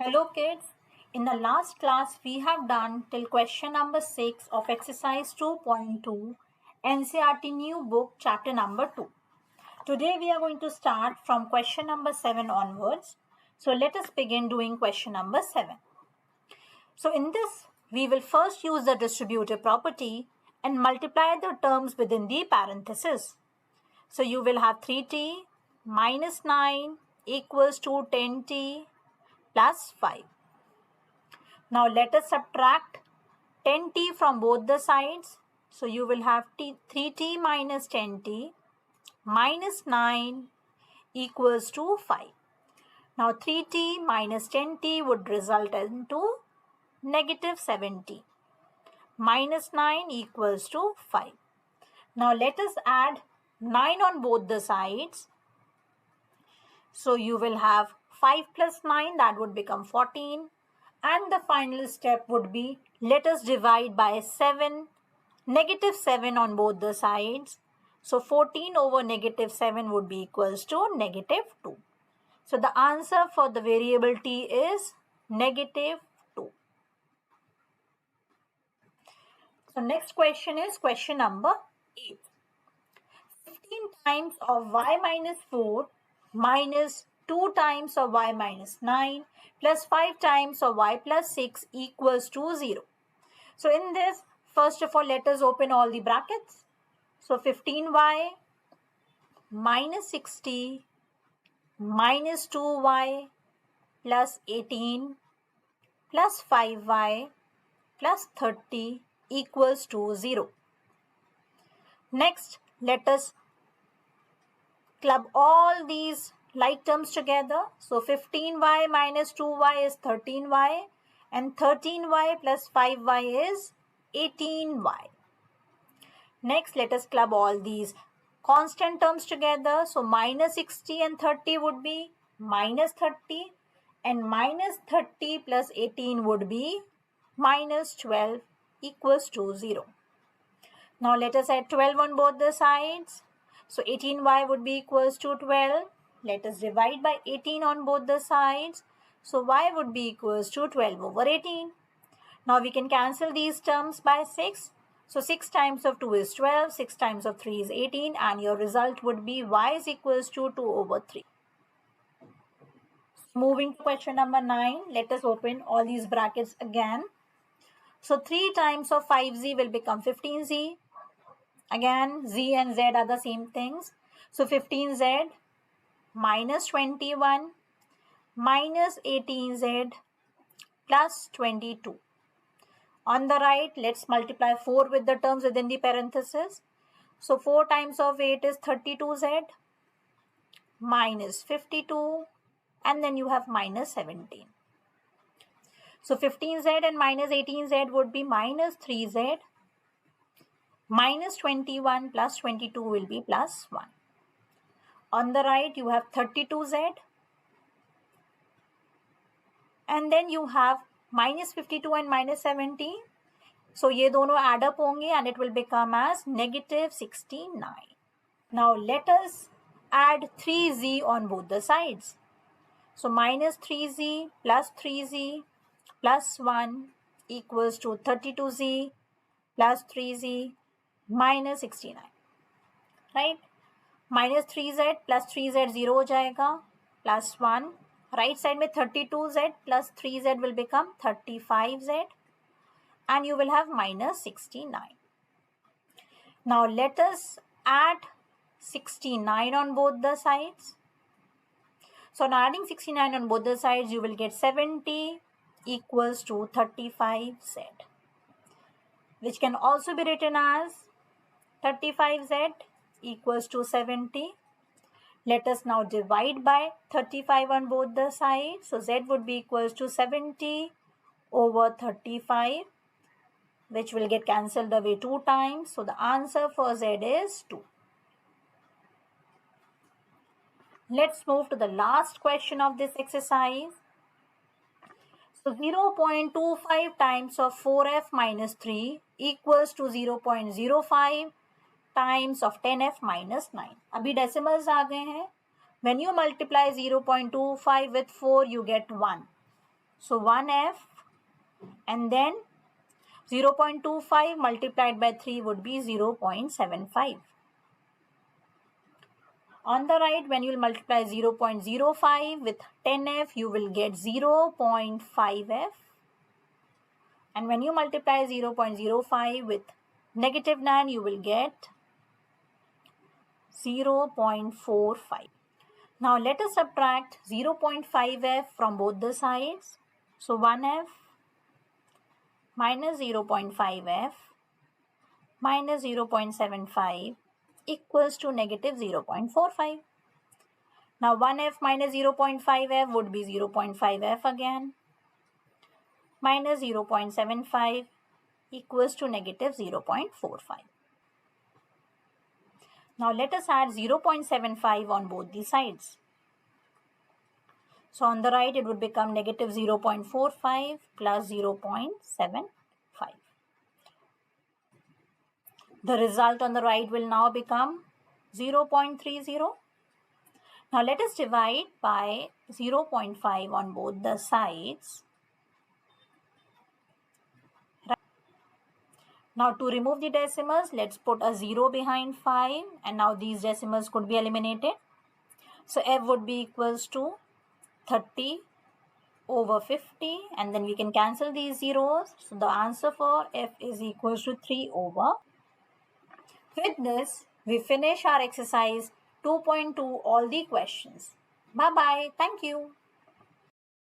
Hello kids, in the last class we have done till question number 6 of exercise 2.2 NCERT new book chapter number 2. Today we are going to start from question number 7 onwards. So let us begin doing question number 7. So in this we will first use the distributive property and multiply the terms within the parenthesis. So you will have 3t minus 9 equals to 10t plus 5. Now let us subtract 10t from both the sides. So you will have 3t minus 10t minus 9 equals to 5. Now 3t minus 10t would result into negative 7t. Minus 9 equals to 5. Now let us add 9 on both the sides. So you will have 5 plus 9, that would become 14. And the final step would be, let us divide by 7, negative 7 on both the sides. So 14 over negative 7 would be equals to negative 2. So the answer for the variable t is negative 2. So next question is question number 8. 15 times of y minus 4 minus 2 times of y minus 9 plus 5 times of y plus 6 equals to 0. So in this, first of all, let us open all the brackets. So 15y minus 60 minus 2y plus 18 plus 5y plus 30 equals to 0. Next, let us club all these like terms together. So 15y minus 2y is 13y and 13y plus 5y is 18y. Next, let us club all these constant terms together. So minus 60 and 30 would be minus 30 and minus 30 plus 18 would be minus 12 equals to 0. Now let us add 12 on both the sides. So 18y would be equals to 12. Let us divide by 18 on both the sides. So y would be equals to 12 over 18. Now we can cancel these terms by 6. So 6 times of 2 is 12, 6 times of 3 is 18, and your result would be y is equals to 2 over 3. Moving to question number 9, let us open all these brackets again. So 3 times of 5z will become 15z. Again, z and z are the same things. So 15z minus 21 minus 18z plus 22. On the right, let's multiply 4 with the terms within the parenthesis. So 4 times of 8 is 32z minus 52, and then you have minus 17. So 15z and minus 18z would be minus 3z. Minus 21 plus 22 will be plus 1. On the right, you have 32z. And then you have minus 52 and minus 17. So ये दोनों add up होंगे and it will become as negative 69. Now let us add 3z on both the sides. So minus 3z plus 1 equals to 32z plus 3z minus 69. Right? Minus 3z plus 3z 0 हो जाएगा plus 1. Right side में 32z plus 3z will become 35z and you will have minus 69. Now let us add 69 on both the sides. So now adding 69 on both the sides, you will get 70 equals to 35z, which can also be written as 35z equals to 70. Let us now divide by 35 on both the sides. So z would be equals to 70 over 35, which will get cancelled away 2 times. So the answer for z is 2. Let's move to the last question of this exercise. So 0.25 times of 4f minus 3 equals to 0.05 times of 10f minus 9. अभी decimals आ गए हैं. When you multiply 0.25 with 4, you get 1. So 1f, and then 0.25 multiplied by 3 would be 0.75. On the right, when you will multiply 0.05 with 10f, you will get 0.5f. And when you multiply 0.05 with negative 9, you will get 0.45. Now let us subtract 0.5f from both the sides. So 1f minus 0.5f minus 0.75 equals to negative 0.45. Now 1f minus 0.5f would be 0.5f again, minus 0.75 equals to negative 0.45. Now let us add 0.75 on both the sides. So on the right it would become negative 0.45 plus 0.75. The result on the right will now become 0.30. Now let us divide by 0.5 on both the sides. Now to remove the decimals, let's put a 0 behind 5, and now these decimals could be eliminated. So f would be equals to 30 over 50, and then we can cancel these zeros. So the answer for f is equals to 3 over. With this, we finish our exercise 2.2 all the questions. Bye bye. Thank you.